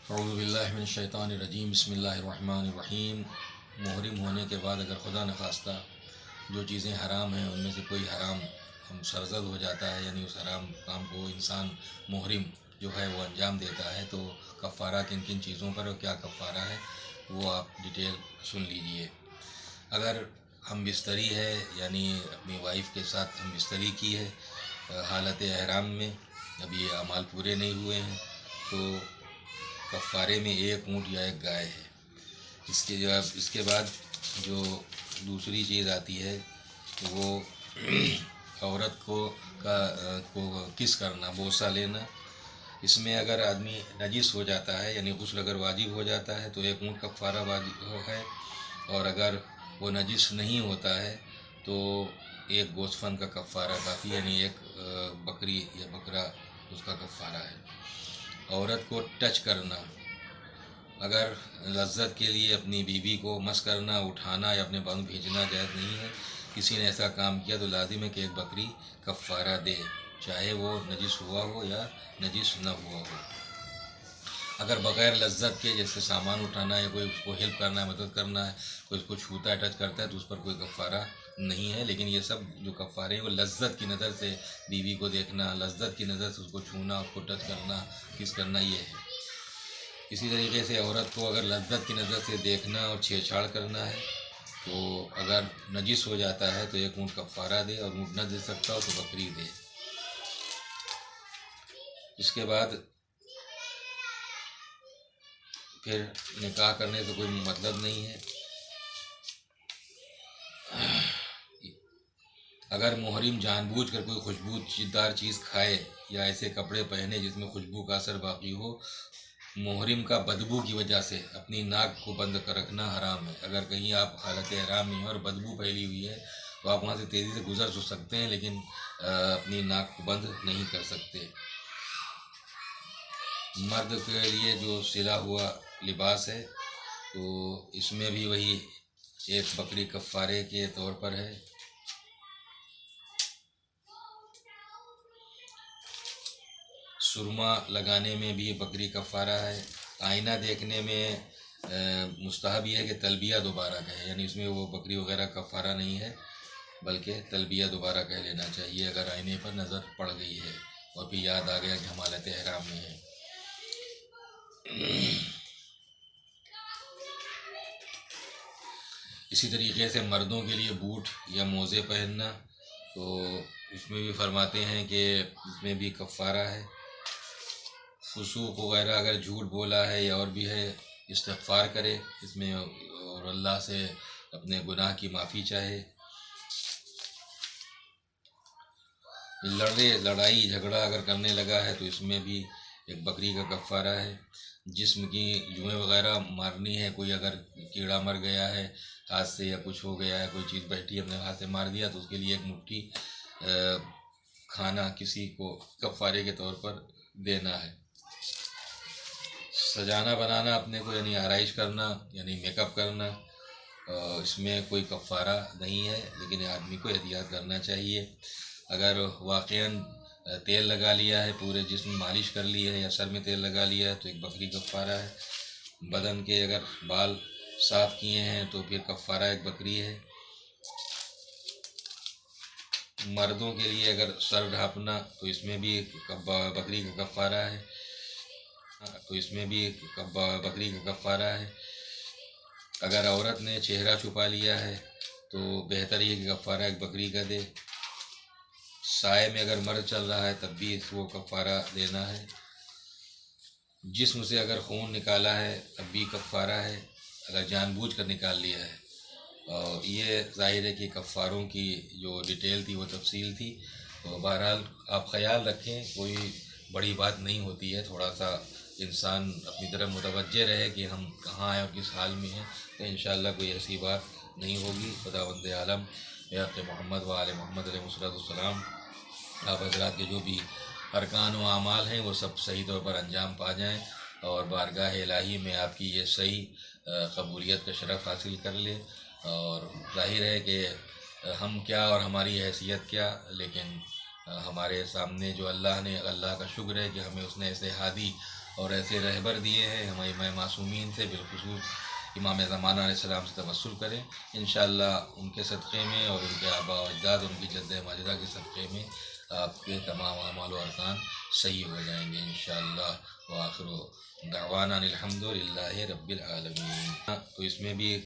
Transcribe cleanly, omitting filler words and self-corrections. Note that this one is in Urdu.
اعوذ باللہ من الشیطان الرجیم بسم اللہ الرحمن الرحیم۔ محرم ہونے کے بعد اگر خدا نخواستہ جو چیزیں حرام ہیں ان میں سے کوئی حرام ہم سرزد ہو جاتا ہے، یعنی اس حرام کام کو انسان محرم جو ہے وہ انجام دیتا ہے، تو کفارہ کن کن چیزوں پر اور کیا کفارہ ہے وہ آپ ڈیٹیل سن لیجئے۔ اگر ہم بستری ہے، یعنی اپنی وائف کے ساتھ ہم بستری کی ہے حالت احرام میں، ابھی اعمال پورے نہیں ہوئے ہیں، تو کفارے میں ایک اونٹ یا ایک گائے ہے۔ اس کے بعد جو دوسری چیز آتی ہے وہ عورت کو کس کرنا، بوسہ لینا۔ اس میں اگر آدمی نجس ہو جاتا ہے، یعنی غسل اگر واجب ہو جاتا ہے تو ایک اونٹ کفارہ واجب ہے، اور اگر وہ نجس نہیں ہوتا ہے تو ایک گوسفند کا کفارہ کافی، یعنی ایک بکری یا بکرا اس کا کفارہ ہے۔ عورت کو ٹچ کرنا، اگر لذت کے لیے اپنی بیوی کو مس کرنا، اٹھانا یا اپنے پاؤں بھیجنا جائز نہیں ہے۔ کسی نے ایسا کام کیا تو لازم ہے کہ ایک بکری کفارہ دے، چاہے وہ نجس ہوا ہو یا نجس نہ ہوا ہو۔ اگر بغیر لذت کے جیسے سامان اٹھانا ہے، کوئی اس کو ہیلپ کرنا ہے، مدد کرنا ہے، کوئی اس کو چھوتا ہے، ٹچ کرتا ہے، تو اس پر کوئی کفارہ نہیں ہے۔ لیکن یہ سب جو کفارے ہیں وہ لذت کی نظر سے بیوی کو دیکھنا، لذت کی نظر سے اس کو چھونا، اس کو ٹچ کرنا، کس کرنا، یہ ہے۔ اسی طریقے سے عورت کو اگر لذت کی نظر سے دیکھنا اور چھیڑ چھاڑ کرنا ہے تو اگر نجس ہو جاتا ہے تو ایک اونٹ کفارہ دے، اور اونٹ نہ دے سکتا ہو تو بکری دے۔ اس کے بعد پھر نکاح کرنے سے کوئی مطلب نہیں ہے۔ اگر محرم جان بوجھ کر کوئی خوشبودار چیز کھائے یا ایسے کپڑے پہنے جس میں خوشبو کا اثر باقی ہو، محرم کا بدبو کی وجہ سے اپنی ناک کو بند کر رکھنا حرام ہے۔ اگر کہیں آپ حالت احرام میں ہیں اور بدبو پھیلی ہوئی ہے تو آپ وہاں سے تیزی سے گزر تو سکتے ہیں، لیکن اپنی ناک کو بند نہیں کر سکتے۔ مرد کے لیے جو سلا ہوا لباس ہے تو اس میں بھی وہی ایک بکری کفارے کے طور پر ہے۔ سرما لگانے میں بھی بکری کفارہ ہے۔ آئینہ دیکھنے میں مستحب یہ ہے کہ تلبیہ دوبارہ کہے، یعنی اس میں وہ بکری وغیرہ کفارہ نہیں ہے، بلکہ تلبیہ دوبارہ کہہ لینا چاہیے اگر آئینے پر نظر پڑ گئی ہے اور پھر یاد آ گیا کہ ہم حالت احرام میں ہیں۔ اسی طریقے سے مردوں کے لیے بوٹ یا موزے پہننا، تو اس میں بھی فرماتے ہیں کہ اس میں بھی کفارہ ہے۔ فسوق وغیرہ اگر جھوٹ بولا ہے یا اور بھی ہے، استغفار کرے اس میں اور اللہ سے اپنے گناہ کی معافی چاہے۔ لڑائی جھگڑا اگر کرنے لگا ہے تو اس میں بھی ایک بکری کا کفارہ ہے۔ جسم کی جوئیں وغیرہ مارنی ہے، کوئی اگر کیڑا مر گیا ہے ہاتھ سے یا کچھ ہو گیا ہے، کوئی چیز بیٹھی ہے اپنے ہاتھ سے مار دیا، تو اس کے لیے ایک مٹھی کھانا کسی کو کفارے کے طور پر دینا ہے۔ سجانا بنانا اپنے کو، یعنی آرائش کرنا، یعنی میک اپ کرنا، اس میں کوئی کفارہ نہیں ہے، لیکن آدمی کو احتیاط کرنا چاہیے۔ اگر واقعاً تیل لگا لیا ہے، پورے جسم مالش کر لی ہے یا سر میں تیل لگا لیا ہے تو ایک بکری کفارہ ہے۔ بدن کے اگر بال صاف کیے ہیں تو پھر کفارہ ایک بکری ہے۔ مردوں کے لیے اگر سر ڈھانپنا تو اس میں بھی بکری کا کفارہ ہے، اگر عورت نے چہرہ چھپا لیا ہے تو بہتر یہ کہ کفارہ ایک بکری کا دے۔ سائے میں اگر مرد چل رہا ہے تب بھی اس کو کفارہ دینا ہے۔ جسم سے اگر خون نکالا ہے تب بھی کفارہ ہے، اگر جان بوجھ کر نکال لیا ہے۔ اور یہ ظاہر ہے کہ کفاروں کی جو ڈیٹیل تھی وہ تفصیل تھی، تو بہرحال آپ خیال رکھیں، کوئی بڑی بات نہیں ہوتی ہے، تھوڑا سا انسان اپنی طرف متوجہ رہے کہ ہم کہاں ہیں اور کس حال میں ہیں، تو انشاءاللہ کوئی ایسی بات نہیں ہوگی۔ خداوند عالم بحق محمد و آل محمد علیہ السلام آپ حضرات کے جو بھی ارکان و اعمال ہیں وہ سب صحیح طور پر انجام پا جائیں، اور بارگاہ الہی میں آپ کی یہ صحیح قبولیت کا شرف حاصل کر لے۔ اور ظاہر ہے کہ ہم کیا اور ہماری حیثیت کیا، لیکن ہمارے سامنے جو اللہ کا شکر ہے کہ ہمیں اس نے ایسے ہادی اور ایسے رہبر دیے ہیں ہمیں امام معصومین سے، بالخصوص امام زمانہ علیہ السلام سے توسل کریں، انشاءاللہ ان کے صدقے میں اور ان کے آباء و اجداد، ان کی جد ماجدہ کے صدقے میں آپ کے تمام اعمال و ارکان صحیح ہو جائیں گے انشاءاللہ۔ وآخر دعوانا الحمد للہ رب العالمین۔ تو اس میں بھی